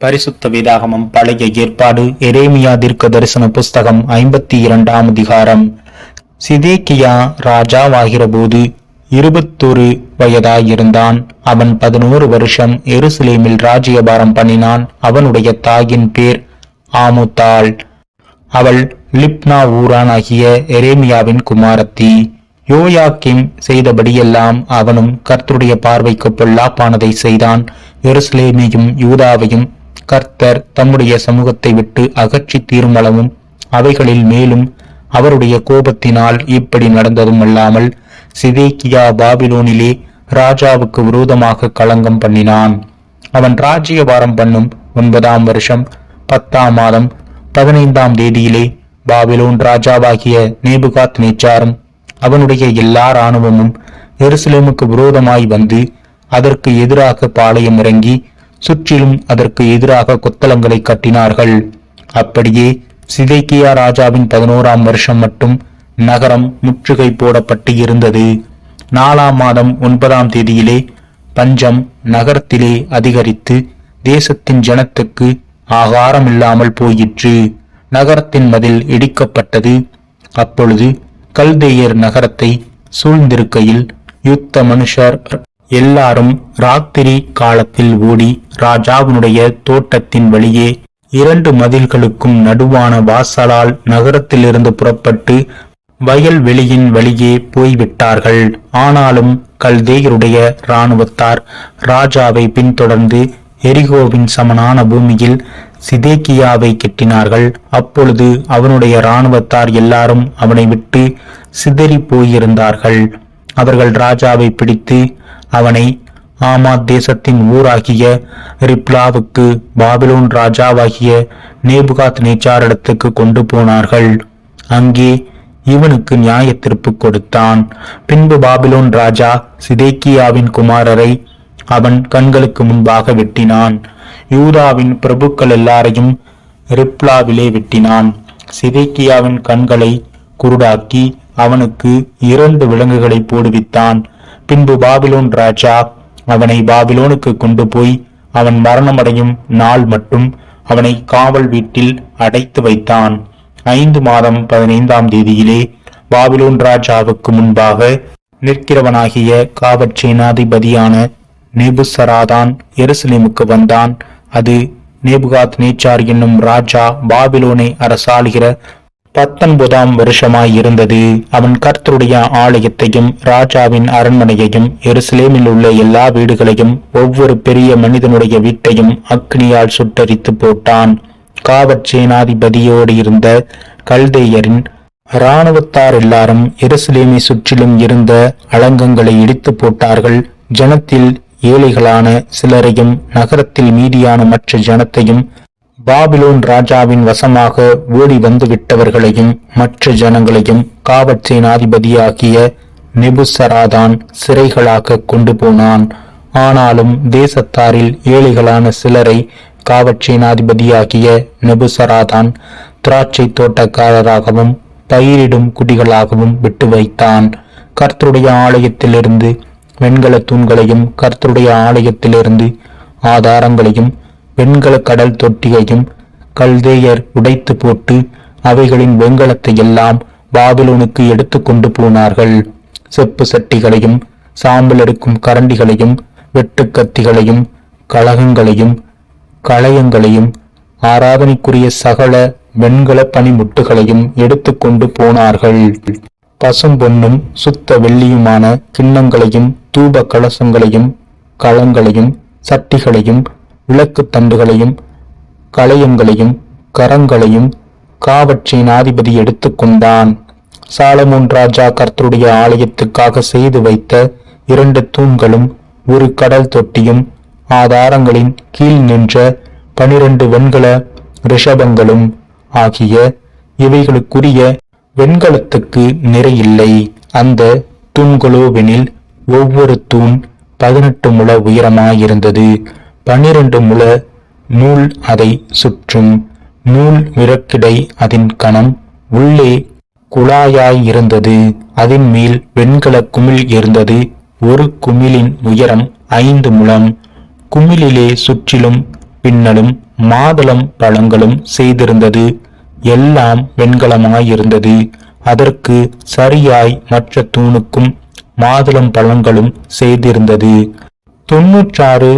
பரிசுத்த வேதாகமம் பழைய ஏற்பாடு எரேமியா தீர்க்க தரிசன புஸ்தகம் 52ஆம் அதிகாரம். சிதேக்கியா ராஜாவாகிற போது 21 வயதாயிருந்தான். அவன் 11 வருஷம் எருசலேமில் ராஜ்யபாரம் பண்ணினான். அவனுடைய தாயின் பேர் ஆமுத்தாள். அவள் லிப்னா ஊரான் ஆகிய எரேமியாவின் குமாரத்தி. யோயாக்கிம் செய்தபடியெல்லாம் அவனும் கர்த்தருடைய பார்வைக்கு பொல்லாப்பானதை செய்தான். எருசலேமையும் யூதாவையும் கர்த்தர் தம்முடைய சமூகத்தை விட்டு அகற்றி தீர்மளவும் அவைகளில் மேலும் அவருடைய கோபத்தினால் இப்படி நடந்ததும் அல்லாமல் சிதேக்கியா பாபிலோனிலே ராஜாவுக்கு விரோதமாக களங்கம் பண்ணினான். அவன் ராஜ்யபாரம் பண்ணும் 9ஆம் வருஷம் 10ஆம் மாதம் 15ஆம் தேதியிலே பாபிலோன் ராஜாவாகிய நேபுகாத் நேச்சாரும் அவனுடைய எல்லா இராணுவமும் எருசலேமுக்கு விரோதமாய் வந்து அதற்கு எதிராக பாளையம் இறங்கி சுற்றிலும் அதற்கு எதிராக கொத்தளங்களை கட்டினார்கள். அப்படியே சிதேக்கியா ராஜாவின் 11ஆம் வருஷம் மட்டும் நகரம் முற்றுகை போடப்பட்டு இருந்தது. 4ஆம் மாதம் 9ஆம் தேதியிலே பஞ்சம் நகரத்திலே அதிகரித்து தேசத்தின் ஜனத்துக்கு ஆகாரம் இல்லாமல் போயிற்று. நகரத்தின் மதில் இடிக்கப்பட்டது. அப்பொழுது கல்தேயர் நகரத்தை சூழ்ந்திருக்கையில் யுத்த மனுஷர் எல்லாரும் ராத்திரி காலத்தில் ஓடி ராஜாவினுடைய தோட்டத்தின் வழியே 2 மதில்களுக்கும் நடுவான வாசலால் நகரத்திலிருந்து புறப்பட்டு வயல் வெளியின் வழியே போய்விட்டார்கள். ஆனாலும் கல்தேயருடைய இராணுவத்தார் ராஜாவை பின்தொடர்ந்து எரிகோவின் சமனான பூமியில் சிதேக்கியாவை கெட்டினார்கள். அப்பொழுது அவனுடைய இராணுவத்தார் எல்லாரும் அவனை விட்டு சிதறி போயிருந்தார்கள். அவர்கள் ராஜாவை பிடித்து அவனை ஆமாத் தேசத்தின் ஊராகிய ரிப்லாவுக்கு பாபிலோன் ராஜாவாகிய நேபுகாத் நேச்சாரிடத்துக்கு கொண்டு போனார்கள். அங்கே இவனுக்கு நியாய தீர்ப்பு கொடுத்தான். பின்பு பாபிலோன் ராஜா சிதேக்கியாவின் குமாரரை அவன் கண்களுக்கு முன்பாக வெட்டினான். யூதாவின் பிரபுக்கள் எல்லாரையும் ரிப்லாவிலே வெட்டினான். சிதேக்கியாவின் கண்களை குருடாக்கி அவனுக்கு 2 விலங்குகளை போடுவித்தான். பின்பு பாபிலோன் ராஜா அவனை பாபிலோனுக்கு கொண்டு போய் அவன் மரணமடையும் நாள் மட்டும் அவனை காவல் வீட்டில் அடைத்து வைத்தான். 5 மாதம் 15ஆம் தேதியிலே பாபிலோன் ராஜாவுக்கு முன்பாக நிற்கிறவனாகிய காவற்சேனாதிபதியான நேபுசராதான் எருசலேமுக்கு வந்தான். அது நேபுகாத் நேச்சார் என்னும் ராஜா பாபிலோனை அரசாளுகிற 19ஆம் வருஷமாய் இருந்தது. அவன் கர்த்தருடைய ஆலயத்தையும் ராஜாவின் அரண்மனையையும் எருசலேமில் உள்ள எல்லா வீடுகளையும் ஒவ்வொரு பெரிய மனிதனுடைய வீட்டையும் அக்னியால் சுட்டரித்து போட்டான். காவற்சேனாதிபதியோடு இருந்த கல்தேயரின் இராணுவத்தார் எல்லாரும் எருசலேமை சுற்றிலும் இருந்த அலங்கங்களை இடித்து போட்டார்கள். ஜனத்தில் ஏழைகளான சிலரையும் நகரத்தில் மீதியான மற்ற ஜனத்தையும் பாபிலோன் ராஜாவின் வசமாக ஓடி வந்து விட்டவர்களையும் மற்ற ஜனங்களையும் காவற்சேனாதிபதியாகிய நெபுசராதான் சிறைகளாக கொண்டு போனான். ஆனாலும் தேசத்தாரில் ஏழைகளான சிலரை காவற்சேனாதிபதியாகிய நெபுசராதான் திராட்சை தோட்டக்காரராகவும் பயிரிடும் குடிகளாகவும் விட்டு வைத்தான். கர்த்தருடைய ஆலயத்திலிருந்து வெண்கல தூண்களையும் கர்த்தருடைய ஆலயத்திலிருந்து ஆதாரங்களையும் வெண்கல கடல் தொட்டியையும் கல்தேயர் உடைத்து போட்டு அவைகளின் வெண்கலத்தை எல்லாம் பாபிலோனுக்கு எடுத்து கொண்டு போனார்கள். செப்பு சட்டிகளையும் சாம்பல் எடுக்கும் கரண்டிகளையும் வெட்டுக்கத்திகளையும் கலகங்களையும் களையங்களையும் ஆராதனைக்குரிய சகல வெண்கல பனிமுட்டுகளையும் எடுத்து கொண்டு போனார்கள். பசும் பொன்னும் சுத்த வெள்ளியுமான கிண்ணங்களையும் தூப கலசங்களையும் களங்களையும் சட்டிகளையும் விளக்கு தண்டுகளையும் களையங்களையும் கரங்களையும் காவற்சேனாதிபதி எடுத்து கொண்டான். சாலமோன் ராஜா கர்த்தருடைய ஆலயத்துக்காக செய்து வைத்த 2 தூண்களும் 1 கடல் தொட்டியும் ஆதாரங்களின் கீழ் நின்ற 12 வெண்கல ரிஷபங்களும் ஆகிய இவைகளுக்குரிய வெண்கலத்துக்கு நிறையில்லை. அந்த தூண்களோவெனில் ஒவ்வொரு தூண் 18 முழ உயரமாயிருந்தது. 12 முழ நூல் அதை சுற்றும். நூல் விரக்கிடை அதன் கணம் உள்ளே குழாயாயிருந்தது. அதன் மேல் வெண்கல குமிழ் இருந்தது. ஒரு குமிழின் உயரம் 5 முழம். குமிழிலே சுற்றிலும் பின்னலும் மாதுளம் பழங்களும் செய்திருந்தது. எல்லாம் வெண்கலமாயிருந்தது. அதற்கு சரியாய் மற்ற தூணுக்கும் மாதுளம் பழங்களும் செய்திருந்தது. 96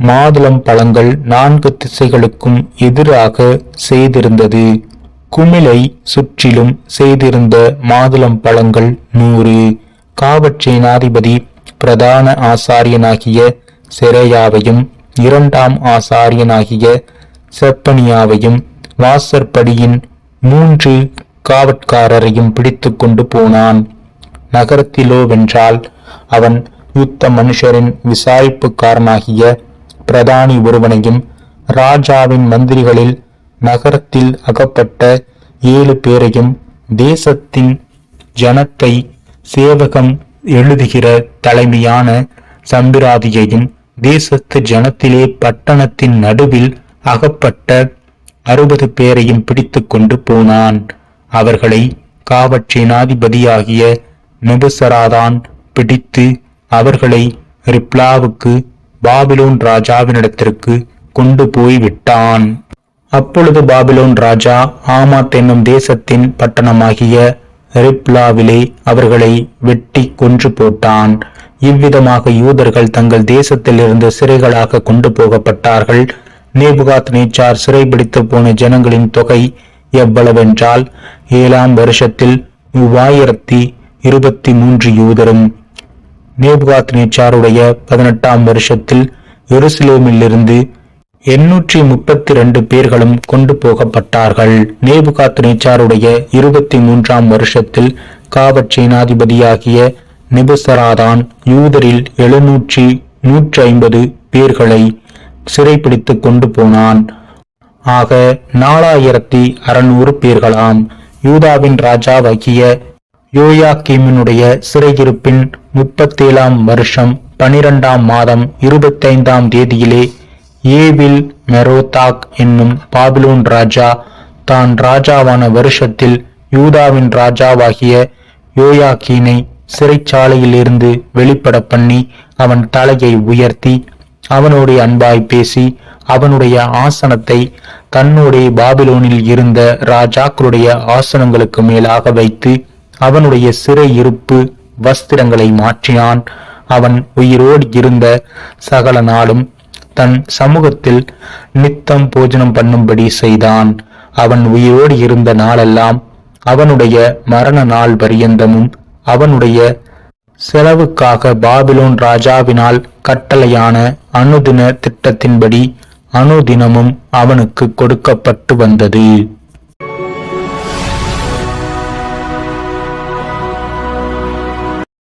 மாதுளம் பழங்கள் 4 திசைகளுக்கும் எதிராக செய்திருந்தது. குமிழை சுற்றிலும் செய்திருந்த மாதுளம் பழங்கள் 100. காவற்சேனாதிபதி பிரதான ஆசாரியனாகிய செரேயாவையும் 2ஆம் ஆசாரியனாகிய செப்பனியாவையும் வாசற்படியின் 3 காவற்காரரையும் பிடித்து கொண்டு போனான். நகரத்திலோவென்றால் அவன் யுத்த மனுஷரின் விசாரிப்புக்காரனாகிய பிரதானி ஒருவனையும் ராஜாவின் மந்திரிகளில் நகரத்தில் அகப்பட்ட 7 பேரையும் தேசத்தின் ஜனத்தை சேவகம் எழுதுகிற தலைமையான சம்பிராதியையும் தேசத்து ஜனத்திலே பட்டணத்தின் நடுவில் அகப்பட்ட 60 பேரையும் பிடித்து கொண்டு போனான். அவர்களை காவற்சேனாதிபதியாகிய நெபுசராதான் பிடித்து அவர்களை ரிப்லாவுக்கு பாபிலோன் ராஜாவினிடத்திற்கு கொண்டு போய் விட்டான். அப்பொழுது பாபிலோன் ராஜா ஆமாத் என்னும் தேசத்தின் பட்டணமாகிய ரிப்லாவிலே அவர்களை வெட்டி கொன்று போட்டான். இவ்விதமாக யூதர்கள் தங்கள் தேசத்திலிருந்து சிறைகளாக கொண்டு போகப்பட்டார்கள். நேபுகாத்நேச்சார் சிறைபிடித்து போன ஜனங்களின் தொகை எவ்வளவென்றால் 7ஆம் வருஷத்தில் 3023 யூதரும், நேபுகாத்நேச்சாருடைய 18ஆம் வருஷத்தில் எருசலேமிலிருந்து 832 பேர்களும் கொண்டு போகப்பட்டார்கள். நேபுகாத்நேச்சாருடைய 23ஆம் வருஷத்தில் காவற்சேனாதிபதியாகிய நெபுசராதான் யூதரில் 150 பேர்களை சிறைப்பிடித்து கொண்டு போனான். ஆக 4600 பேர்களாம். யூதாவின் ராஜாவாகிய யோயாக்கீமினுடைய சிறையிருப்பின் 37ஆம் வருஷம் 12ஆம் மாதம் 25ஆம் தேதியிலே ஏவில் மெரோதாக் என்னும் பாபிலோன் ராஜா தான் ராஜாவான வருஷத்தில் யூதாவின் ராஜாவாகிய யோயாக்கீனை சிறைச்சாலையிலிருந்து வெளிப்பட பண்ணி அவன் தலையை உயர்த்தி அவனுடைய அன்பாய் பேசி அவனுடைய ஆசனத்தை தன்னுடைய பாபிலோனில் இருந்த ராஜாக்களுடைய ஆசனங்களுக்கு மேலாக வைத்து அவனுடைய சிறை இருப்பு வஸ்திரங்களை மாற்றினான். அவன் உயிரோடு இருந்த சகல நாளும் தன் சமூகத்தில் நித்தம் போஜனம் பண்ணும்படி செய்தான். அவன் உயிரோடு இருந்த நாளெல்லாம் அவனுடைய மரண நாள் பரியந்தமும் அவனுடைய செலவுக்காக பாபிலோன் ராஜாவினால் கட்டளையான அனுதின திட்டத்தின்படி அனுதினமும் அவனுக்கு கொடுக்கப்பட்டு வந்தது.